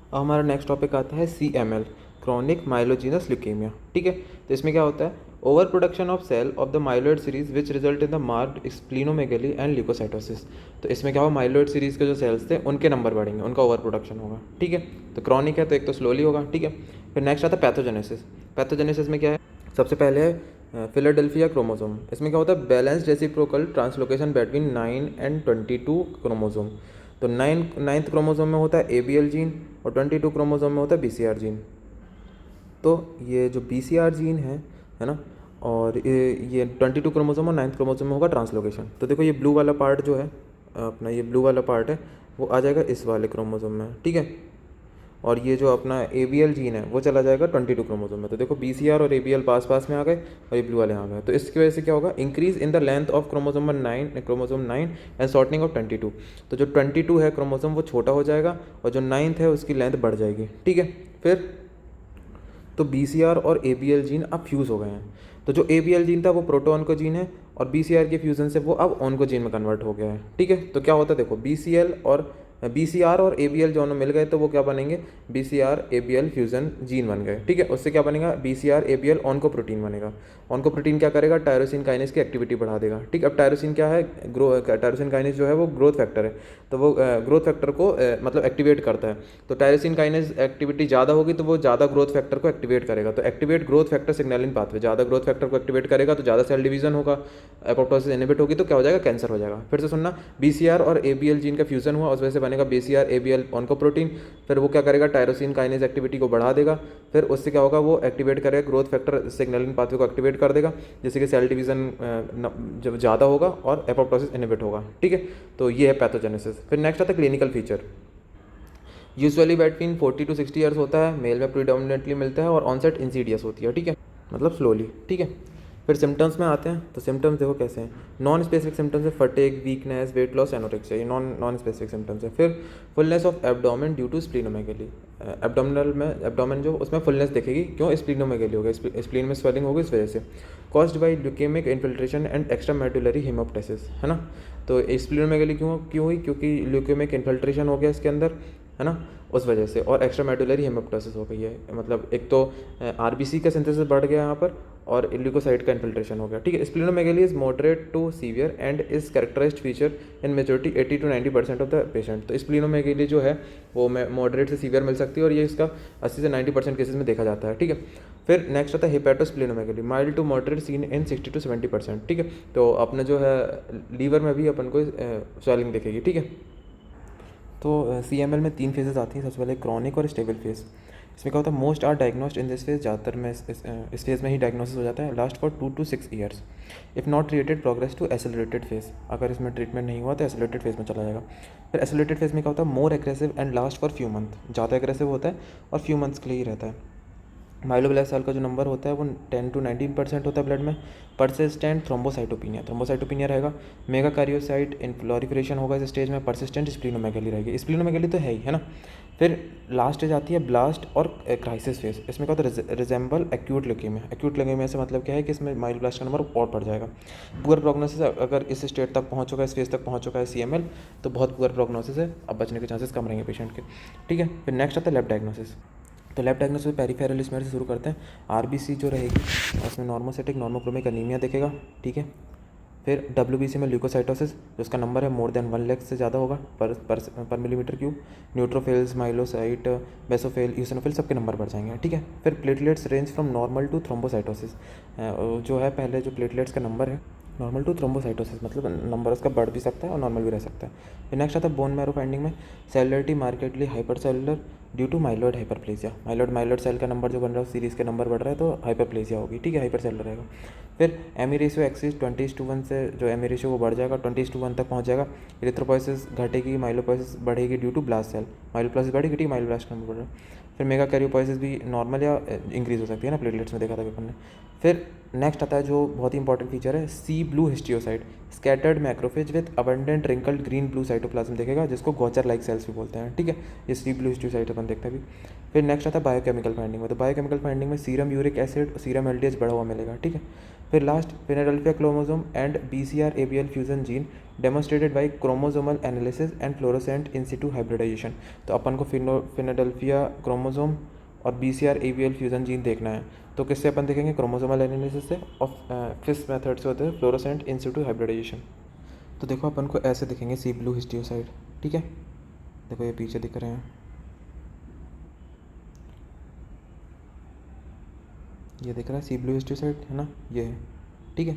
अब हमारा next topic आता है CML, क्रॉनिक माइलोजीनस ल्यूकेमिया। ठीक है, तो इसमें क्या होता है, over production of cell of the myeloid series which result in the marked splenomegaly and leukocytosis. तो इसमें क्या होगा, माइलोइड सीरीज के जो सेल्स थे उनके नंबर बढ़ेंगे, उनका ओवर प्रोडक्शन होगा। ठीक है, तो क्रॉनिक है तो एक तो स्लोली होगा। ठीक है, फिर नेक्स्ट आता है पैथोजेनेसिस। पैथोजेनेसिस में क्या है, सबसे पहले है फिलाडेल्फिया क्रोमोसोम। इसमें क्या होता है, balanced reciprocal translocation between 9 and 22 chromosome. तो नाइन्थ क्रोमोसोम में होता है ABL जीन और 22 क्रोमोसोम में होता है BCR जीन। तो ये जो BCR जीन है ना, और ये 22 क्रोमोसोम और 9th क्रोमोसोम में होगा ट्रांसलोकेशन। तो देखो ये ब्लू वाला पार्ट जो है अपना, ये ब्लू वाला पार्ट है वो आ जाएगा इस वाले क्रोमोसोम में। ठीक है, और ये जो अपना ABL जीन है वो चला जाएगा 22 क्रोमोसोम में। तो देखो BCR और ABL पास पास में आ गए और ये ब्लू वाले आ गए। तो इसकी वजह से क्या होगा, increase in the length of chromosome 9 and shortening of 22। तो जो 22 है क्रोमोसोम वो छोटा हो जाएगा और जो 9th है उसकी लेंथ बढ़ जाएगी। ठीक है, फिर तो BCR और ABL जीन अब फ्यूज़ हो गए हैं। तो जो ABL जीन था वो प्रोटोन को जीन है और BCR के फ्यूज़न से वो अब ऑन को जीन में कन्वर्ट हो गया है। ठीक है, तो क्या होता है देखो, BCR और ABL दोनों मिल गए तो वो क्या बनेंगे, BCR ABL फ्यूज़न जीन बन गए। ठीक है, उससे क्या बनेगा, BCR ABL ऑनकोप्रोटीन बनेगा। ऑनकोप्रोटीन क्या करेगा, टायरोसिन काइनेज की एक्टिविटी बढ़ा देगा। ठीक, अब टायरोसिन क्या है, टायरोसिन काइनेज जो है वो ग्रोथ फैक्टर है, तो वो ग्रोथ फैक्टर को मतलब एक्टिवेट करता है। तो टायरोसिन काइनेज एक्टिविटी ज़्यादा होगी तो वो ज़्यादा ग्रोथ फैक्टर को एक्टिवेट करेगा। तो activate growth factor signalling pathway, ज़्यादा ग्रोथ फैक्टर को एक्टिवेट करेगा तो ज़्यादा सेल डिवीजन होगा, एपोप्टोसिस इनहिबिट होगी तो क्या हो जाएगा, कैंसर हो जाएगा। फिर से सुनना, BCR और ABL जीन का फ्यूजन हुआ, उस वजह से बनेगा BCR ABL ऑनकोप्रोटीन। फिर वो क्या करेगा, टायरोसिन काइनेज एक्टिविटी को बढ़ा देगा। फिर उससे क्या होगा, वो एक्टिवेट करेगा ग्रोथ फैक्टर सिग्नलिंग पाथवे को एक्टिवेट कर देगा, जैसे कि सेल डिवीजन जब ज़्यादा होगा और एपोप्टोसिस इनहिबिट होगा। ठीक है, तो ये है पैथोजेनेसिस। फिर नेक्स्ट आता है clinical feature. Usually between 40 to 60 years होता है, मेल में प्रीडोमिनेटली मिलता है और ऑनसेट इंसीडियस होती है। ठीक है, मतलब स्लोली। ठीक है, फिर सिम्टम्स में आते हैं। तो सिम्टम्स देखो कैसे हैं, नॉन स्पेसिफिक सिम्टम्स है, fatigue, weakness, weight loss, anorexia, ये नॉन स्पेसिफिक सिम्टम्स है। फिर fullness of abdomen due to splenomegaly, abdominal में एब्डोमेन जो उसमें फुलनेस दिखेगी, क्यों, स्प्लीनोमेगेली हो गया, स्प्लीन में स्वेलिंग होगी इस वजह से। Caused by leukemic infiltration and extra medullary hemoptysis, है ना। तो स्प्लीनोमेगेली क्यों हुई, क्योंकि ल्यूकेमिक इन्फिल्ट्रेशन हो गया इसके अंदर, है ना, उस वजह से, और एक्स्ट्रा मेडुलरी हेमोप्टाइसिस हो गई है। मतलब एक तो RBC का सिंथेसिस बढ़ गया यहाँ पर और ल्यूकोसाइट का इन्फिल्ट्रेशन हो गया। ठीक है, splenomegaly is moderate to severe and is characterized feature in majority 80 to 90% of the patient. तो स्प्लीनोमेगेली जो है वो मॉडरेट से सीवियर मिल सकती है और ये इसका 80 से 90% केसेस में देखा जाता है। ठीक है, फिर नेक्स्ट आता है hepatosplenomegaly, mild to moderate seen in 60 to 70%। ठीक है, तो अपने जो है लीवर में भी अपन को स्वेलिंग दिखेगी। ठीक है, तो CML में 3 फेजेस आती हैं। सबसे पहले क्रॉनिक और स्टेबल फेज। इसमें क्या होता है, most are diagnosed in this phase, ज़्यादातर में इस फेज में ही डायग्नोसिस हो जाता है। Last for 2 to 6 years. If not treated progress to accelerated phase, अगर इसमें ट्रीटमेंट नहीं हुआ तो एसेलरेटेड फेज में चला जाएगा। फिर एसेलरेटेड फेज में क्या होता है, more aggressive and last for few month, ज़्यादा एग्रेसिव होता है और फ्यू मंथ्स के लिए ही रहता है। माइलोब्लास्ट सेल का जो नंबर होता है वो 10 to 19% होता है ब्लड में। परसिस्टेंट थ्रोम्बोसाइटोपिनिया रहेगा। मेगा कार्योसाइट इनफ्लोरिफरेशन होगा इस स्टेज में। परसिस्टेंट स्प्लीनोमेगेली रहेगी, स्प्लीनोमेगेली तो है ना। फिर लास्ट स्टेज आती है ब्लास्ट और क्राइसिस फेज। इसमें क्या होता है, resemble acute leukaemia. Acute leukaemia से मतलब क्या है कि इसमें माइलोब्लास्ट का नंबर और बढ़ जाएगा। पुअर प्रोग्नोसिस, अगर इस स्टेज तक पहुँच चुका है, इस फेज तक पहुँच चुका है CML, तो बहुत पुअर प्रोग्नोसिस है, अब बचने के चांसेस कम रहेंगे पेशेंट के। ठीक है, फिर नेक्स्ट आता है लैब डायग्नोसिस। तो लैब डायग्नोसिस में पेरिफेरल स्मेयर से शुरू करते हैं। RBC जो रहेगी उसमें नॉर्मोसिटिक नॉर्मोक्रोमिक अनीमिया दिखेगा। ठीक है, फिर WBC में ल्यूकोसाइटोसिस, जिसका नंबर है मोर देन 1 लाख से ज़्यादा होगा पर millimetre cube. Neutrophils, myelocyte, basophil, eosinophil सबके नंबर बढ़ जाएंगे। ठीक है, फिर platelets range from normal to thrombocytosis, जो है पहले जो प्लेटलेट्स का नंबर है नॉर्मल टू थ्रोम्बोसाइटोसिस, मतलब नंबर उसका बढ़ भी सकता है और नॉर्मल भी रह सकता है। फिर नेक्स्ट आता है बोन मैरो फाइंडिंग में cellularity markedly hyper cellular due to myeloid hyperplasia. Myeloid cell का नंबर जो बन रहा है सीरीज़ के नंबर बढ़ रहा है तो हाइपरप्लेसिया होगी। ठीक है, हाइपर सेलुलर रहेगा। फिर एमी रेशियो एक्सिस 20:1 से जो एमी रेशियो वो बढ़ जाएगा, 20:1 तक पहुंच जाएगा। इरिथ्रोपोइसिस घटेगी, माइलोपोइसिस बढ़ेगी ड्यू टू ब्लास्ट सेल। माइलोप्लासिस बढ़ेगी, ठीक, माइलोब्लास्ट का नंबर बढ़ रहा है। फिर मेगा कैरियोपोइसिस भी नॉर्मल या इंक्रीज हो सकती है ना, प्लेटलेट्स में देखा था पेपर ने। फिर नेक्स्ट आता है जो बहुत ही इंपॉर्टेंट फीचर है, sea blue histiocyte, scattered macrophage with abundant wrinkled green blue cytoplasm देखेगा, जिसको गॉचर लाइक सेल्स भी बोलते हैं। ठीक है, ये सी ब्लू हिस्टियोसाइट अपन देखते हैं अभी। फिर नेक्स्ट आता है बायोकेमिकल फाइंडिंग में। तो बायोकेमिकल फाइंडिंग में serum uric acid, serum LDH बढ़ा हुआ मिलेगा, ठीक है। फिर last Philadelphia chromosome and BCR ABL fusion gene demonstrated by chromosomal analysis and fluorescent in situ hybridization. तो अपन को फिलाडेल्फिया क्रोमोसोम और BCR ABL फ्यूजन जीन देखना है, तो किससे अपन देखेंगे? क्रोमोसोमल एनालिसिस से, और किस मेथड से होते हैं? Fluorescent in situ hybridization. तो देखो अपन को ऐसे दिखेंगे सी ब्लू हिस्टियोसाइड, ठीक है। देखो ये पीछे दिख रहे हैं, ये दिख रहा है सी ब्लू हिस्टियोसाइड, है ना, ये है, ठीक है।